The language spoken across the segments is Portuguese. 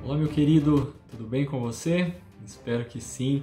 Olá, meu querido, tudo bem com você? Espero que sim.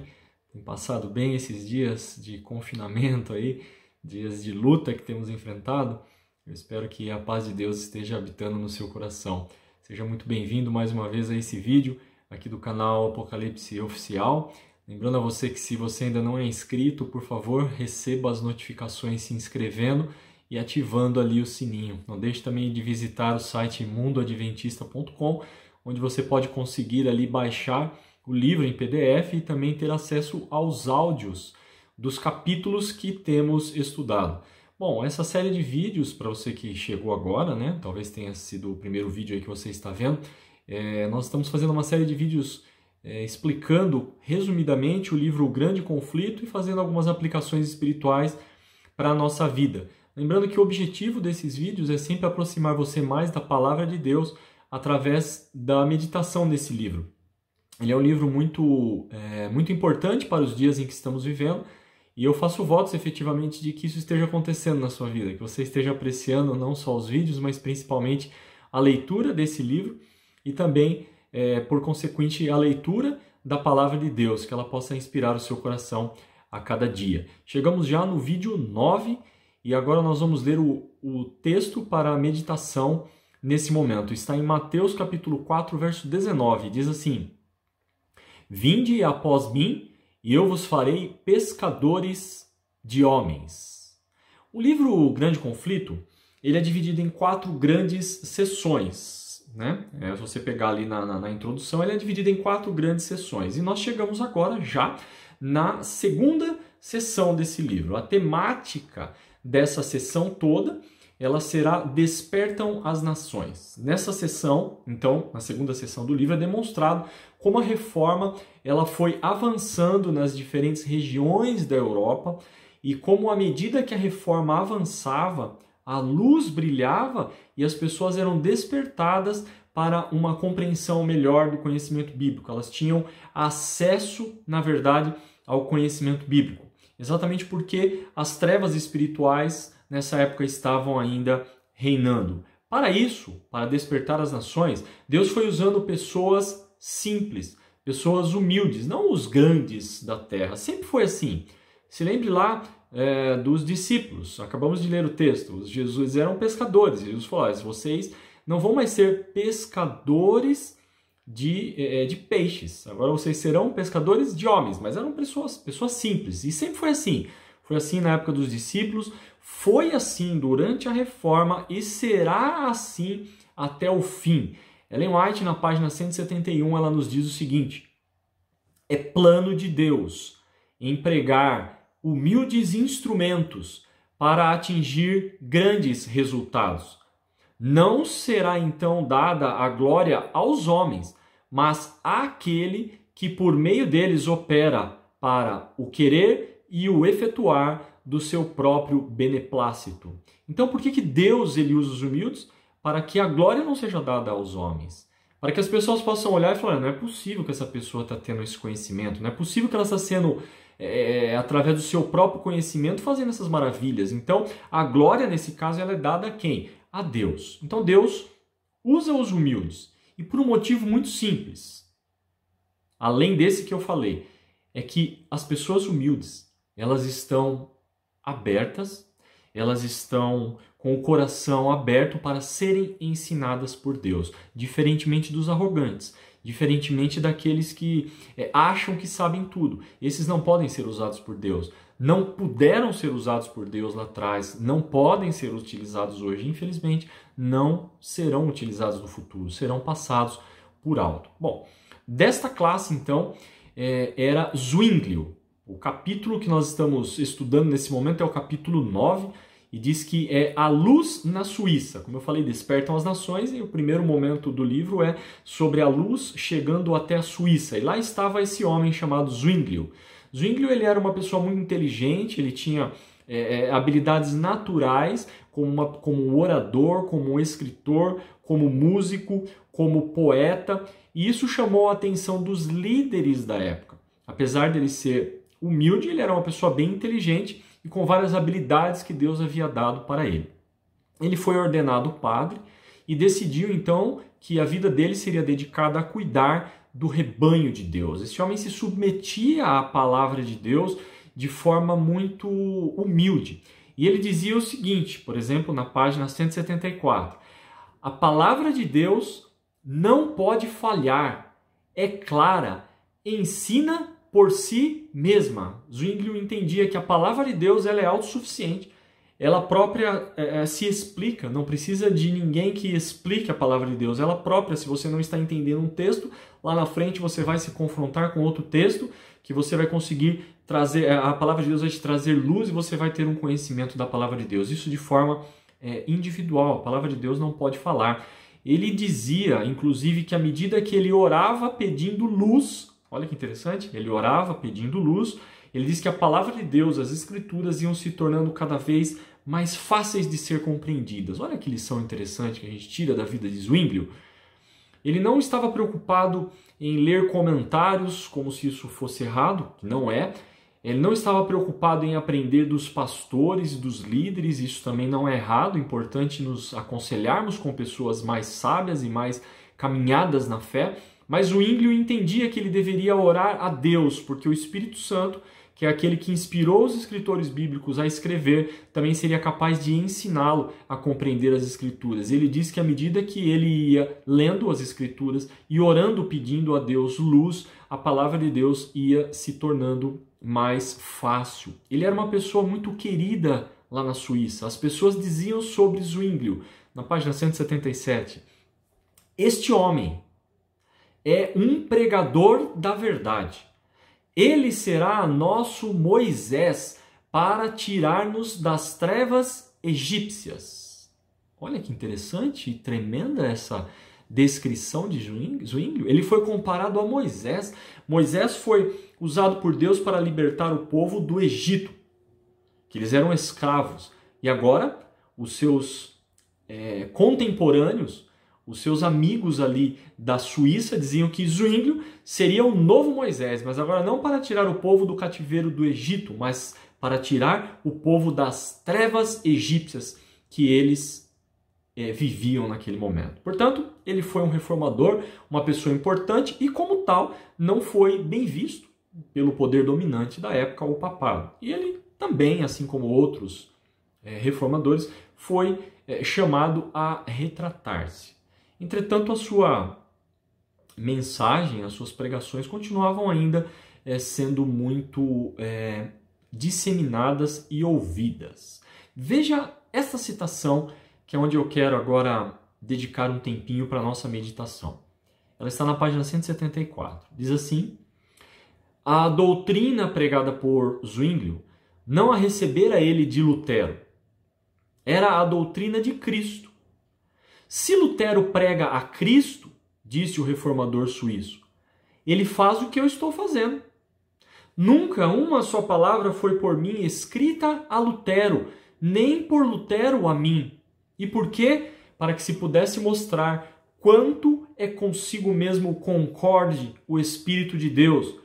Tem passado bem esses dias de confinamento aí, dias de luta que temos enfrentado. Eu espero que a paz de Deus esteja habitando no seu coração. Seja muito bem-vindo mais uma vez a esse vídeo aqui do canal Apocalipse Oficial. Lembrando a você que se você ainda não é inscrito, por favor, receba as notificações se inscrevendo e ativando ali o sininho. Não deixe também de visitar o site mundoadventista.com, onde você pode conseguir ali baixar o livro em PDF e também ter acesso aos áudios dos capítulos que temos estudado. Bom, essa série de vídeos, para você que chegou agora, né? Talvez tenha sido o primeiro vídeo aí que você está vendo. Nós estamos fazendo uma série de vídeos explicando resumidamente o livro O Grande Conflito e fazendo algumas aplicações espirituais para a nossa vida. Lembrando que o objetivo desses vídeos é sempre aproximar você mais da palavra de Deus através da meditação nesse livro. Ele é um livro muito importante para os dias em que estamos vivendo e eu faço votos efetivamente de que isso esteja acontecendo na sua vida, que você esteja apreciando não só os vídeos, mas principalmente a leitura desse livro e também, por consequente, a leitura da palavra de Deus, que ela possa inspirar o seu coração a cada dia. Chegamos já no vídeo 9 e agora nós vamos ler o texto para a meditação nesse momento. Está em Mateus capítulo 4, verso 19. Diz assim: Vinde após mim, e eu vos farei pescadores de homens. O livro O Grande Conflito, ele é dividido em 4 grandes seções, né? Se você pegar ali na introdução, ele é dividido em 4 grandes seções. E nós chegamos agora já na segunda seção desse livro. A temática dessa seção toda, ela será Despertam as Nações. Nessa sessão, então, na segunda sessão do livro, é demonstrado como a reforma ela foi avançando nas diferentes regiões da Europa e como, à medida que a reforma avançava, a luz brilhava e as pessoas eram despertadas para uma compreensão melhor do conhecimento bíblico. Elas tinham acesso, na verdade, ao conhecimento bíblico. Exatamente porque as trevas espirituais nessa época estavam ainda reinando. Para isso, para despertar as nações, Deus foi usando pessoas simples, pessoas humildes, não os grandes da terra. Sempre foi assim. Se lembre lá dos discípulos. Acabamos de ler o texto. Os Jesus eram pescadores. Jesus falou: vocês não vão mais ser pescadores de peixes. Agora vocês serão pescadores de homens. Mas eram pessoas simples. E sempre foi assim. Foi assim na época dos discípulos, foi assim durante a reforma e será assim até o fim. Ellen White, na página 171, ela nos diz o seguinte: é plano de Deus empregar humildes instrumentos para atingir grandes resultados. Não será então dada a glória aos homens, mas àquele que por meio deles opera para o querer e o efetuar do seu próprio beneplácito. Então, por que Deus ele usa os humildes? Para que a glória não seja dada aos homens. Para que as pessoas possam olhar e falar: não é possível que essa pessoa está tendo esse conhecimento, não é possível que ela está sendo, através do seu próprio conhecimento, fazendo essas maravilhas. Então, a glória, nesse caso, ela é dada a quem? A Deus. Então, Deus usa os humildes. E por um motivo muito simples. Além desse que eu falei, é que as pessoas humildes, elas estão abertas, elas estão com o coração aberto para serem ensinadas por Deus, diferentemente dos arrogantes, diferentemente daqueles que acham que sabem tudo. Esses não podem ser usados por Deus, não puderam ser usados por Deus lá atrás, não podem ser utilizados hoje, infelizmente, não serão utilizados no futuro, serão passados por alto. Bom, desta classe, então, era Zwinglio. O capítulo que nós estamos estudando nesse momento é o capítulo 9 e diz que é a luz na Suíça. Como eu falei, despertam as nações e o primeiro momento do livro é sobre a luz chegando até a Suíça. E lá estava esse homem chamado Zwinglio. Zwinglio ele era uma pessoa muito inteligente, ele tinha habilidades naturais como orador, como escritor, como músico, como poeta. E isso chamou a atenção dos líderes da época. Apesar dele ser humilde, ele era uma pessoa bem inteligente e com várias habilidades que Deus havia dado para ele. Ele foi ordenado padre e decidiu então que a vida dele seria dedicada a cuidar do rebanho de Deus. Esse homem se submetia à palavra de Deus de forma muito humilde. E ele dizia o seguinte, por exemplo, na página 174, a palavra de Deus não pode falhar, é clara, ensina por si mesma. Zwinglio entendia que a palavra de Deus ela é autossuficiente, ela própria se explica, não precisa de ninguém que explique a palavra de Deus. Ela própria, se você não está entendendo um texto, lá na frente você vai se confrontar com outro texto, que você vai conseguir trazer, a palavra de Deus vai te trazer luz e você vai ter um conhecimento da palavra de Deus. Isso de forma individual, a palavra de Deus não pode falar. Ele dizia, inclusive, que à medida que ele orava pedindo luz, olha que interessante, ele orava pedindo luz, ele diz que a palavra de Deus, as escrituras iam se tornando cada vez mais fáceis de ser compreendidas. Olha que lição interessante que a gente tira da vida de Zwinglio. Ele não estava preocupado em ler comentários como se isso fosse errado, que não é. Ele não estava preocupado em aprender dos pastores e dos líderes, isso também não é errado. É importante nos aconselharmos com pessoas mais sábias e mais caminhadas na fé. Mas Zwinglio entendia que ele deveria orar a Deus, porque o Espírito Santo, que é aquele que inspirou os escritores bíblicos a escrever, também seria capaz de ensiná-lo a compreender as escrituras. Ele diz que à medida que ele ia lendo as escrituras e orando, pedindo a Deus luz, a palavra de Deus ia se tornando mais fácil. Ele era uma pessoa muito querida lá na Suíça. As pessoas diziam sobre Zwinglio, na página 177, este homem é um pregador da verdade. Ele será nosso Moisés para tirar-nos das trevas egípcias. Olha que interessante e tremenda essa descrição de Zwinglio. Ele foi comparado a Moisés. Moisés foi usado por Deus para libertar o povo do Egito, que eles eram escravos. E agora, os seus contemporâneos, os seus amigos ali da Suíça diziam que Zwinglio seria o novo Moisés, mas agora não para tirar o povo do cativeiro do Egito, mas para tirar o povo das trevas egípcias que eles viviam naquele momento. Portanto, ele foi um reformador, uma pessoa importante e, como tal, não foi bem visto pelo poder dominante da época, o papado. E ele também, assim como outros reformadores, foi chamado a retratar-se. Entretanto, a sua mensagem, as suas pregações continuavam ainda sendo muito disseminadas e ouvidas. Veja essa citação, que é onde eu quero agora dedicar um tempinho para a nossa meditação. Ela está na página 174. Diz assim: a doutrina pregada por Zwinglio não a recebera ele de Lutero. Era a doutrina de Cristo. Se Lutero prega a Cristo, disse o reformador suíço, ele faz o que eu estou fazendo. Nunca uma só palavra foi por mim escrita a Lutero, nem por Lutero a mim. E por quê? Para que se pudesse mostrar quanto é consigo mesmo concorde o Espírito de Deus,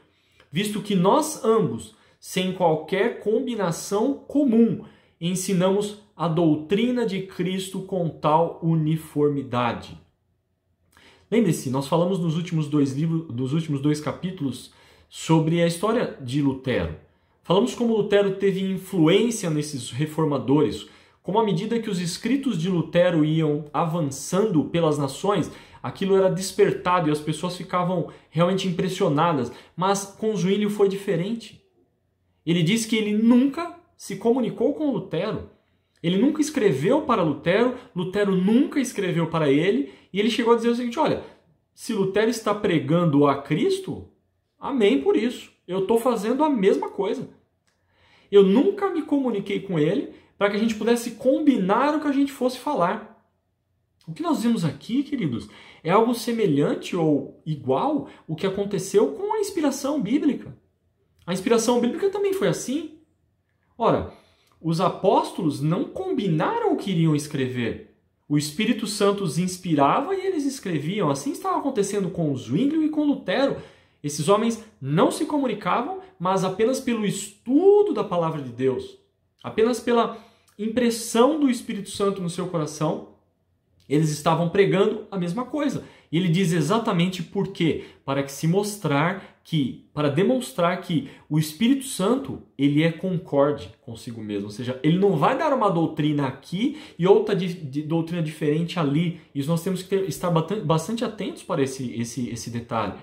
visto que nós ambos, sem qualquer combinação comum, ensinamos a doutrina de Cristo com tal uniformidade. Lembre-se, nós falamos nos últimos dois capítulos sobre a história de Lutero. Falamos como Lutero teve influência nesses reformadores, como à medida que os escritos de Lutero iam avançando pelas nações, aquilo era despertado e as pessoas ficavam realmente impressionadas. Mas com Zwinglio foi diferente. Ele diz que ele nunca se comunicou com Lutero. Ele nunca escreveu para Lutero, Lutero nunca escreveu para ele, e ele chegou a dizer o seguinte: olha, se Lutero está pregando a Cristo, amém por isso. Eu estou fazendo a mesma coisa. Eu nunca me comuniquei com ele para que a gente pudesse combinar o que a gente fosse falar. O que nós vimos aqui, queridos, é algo semelhante ou igual o que aconteceu com a inspiração bíblica. A inspiração bíblica também foi assim. Ora, os apóstolos não combinaram o que iriam escrever. O Espírito Santo os inspirava e eles escreviam. Assim estava acontecendo com Zwinglio e com Lutero. Esses homens não se comunicavam, mas apenas pelo estudo da palavra de Deus, apenas pela impressão do Espírito Santo no seu coração, Eles estavam pregando a mesma coisa. E ele diz exatamente por quê? Para demonstrar que o Espírito Santo, ele é concorde consigo mesmo. Ou seja, ele não vai dar uma doutrina aqui e outra doutrina diferente ali. Isso nós temos que estar bastante atentos para esse detalhe.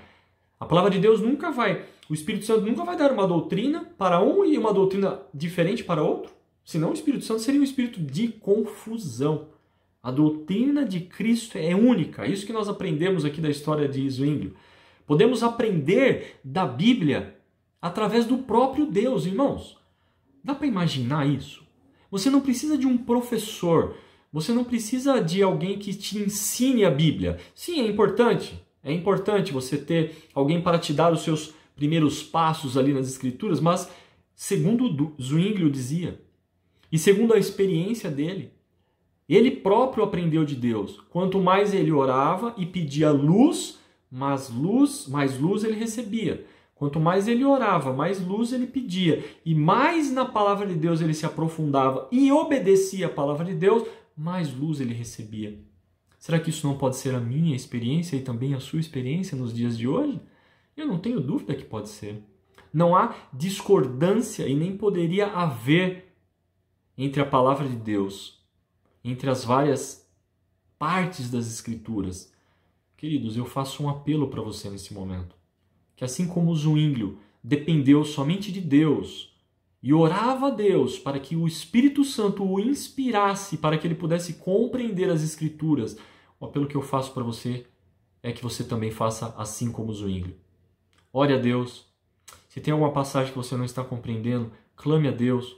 A palavra de Deus o Espírito Santo nunca vai dar uma doutrina para um e uma doutrina diferente para outro. Senão o Espírito Santo seria um espírito de confusão. A doutrina de Cristo é única. Isso que nós aprendemos aqui da história de Zwinglio. Podemos aprender da Bíblia através do próprio Deus, irmãos. Dá para imaginar isso? Você não precisa de um professor. Você não precisa de alguém que te ensine a Bíblia. Sim, é importante. É importante você ter alguém para te dar os seus primeiros passos ali nas Escrituras. Mas, segundo Zwinglio dizia, e segundo a experiência dele, ele próprio aprendeu de Deus. Quanto mais ele orava e pedia luz, mais luz ele recebia. Quanto mais ele orava, mais luz ele pedia. E mais na palavra de Deus ele se aprofundava e obedecia a palavra de Deus, mais luz ele recebia. Será que isso não pode ser a minha experiência e também a sua experiência nos dias de hoje? Eu não tenho dúvida que pode ser. Não há discordância e nem poderia haver entre a palavra de Deus, entre as várias partes das Escrituras. Queridos, eu faço um apelo para você nesse momento. Que assim como Zwinglio dependeu somente de Deus e orava a Deus para que o Espírito Santo o inspirasse, para que ele pudesse compreender as Escrituras, o apelo que eu faço para você é que você também faça assim como Zwinglio. Ore a Deus. Se tem alguma passagem que você não está compreendendo, clame a Deus.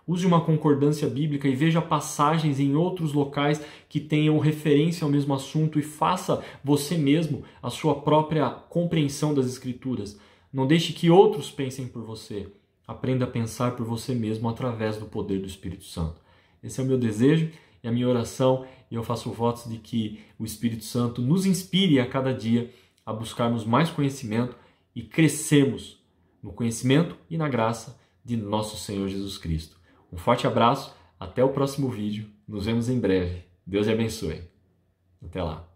Use uma concordância bíblica e veja passagens em outros locais que tenham referência ao mesmo assunto e faça você mesmo a sua própria compreensão das Escrituras. Não deixe que outros pensem por você. Aprenda a pensar por você mesmo através do poder do Espírito Santo. Esse é o meu desejo e a minha oração, e eu faço votos de que o Espírito Santo nos inspire a cada dia a buscarmos mais conhecimento e crescermos no conhecimento e na graça de nosso Senhor Jesus Cristo. Um forte abraço, até o próximo vídeo, nos vemos em breve. Deus te abençoe. Até lá.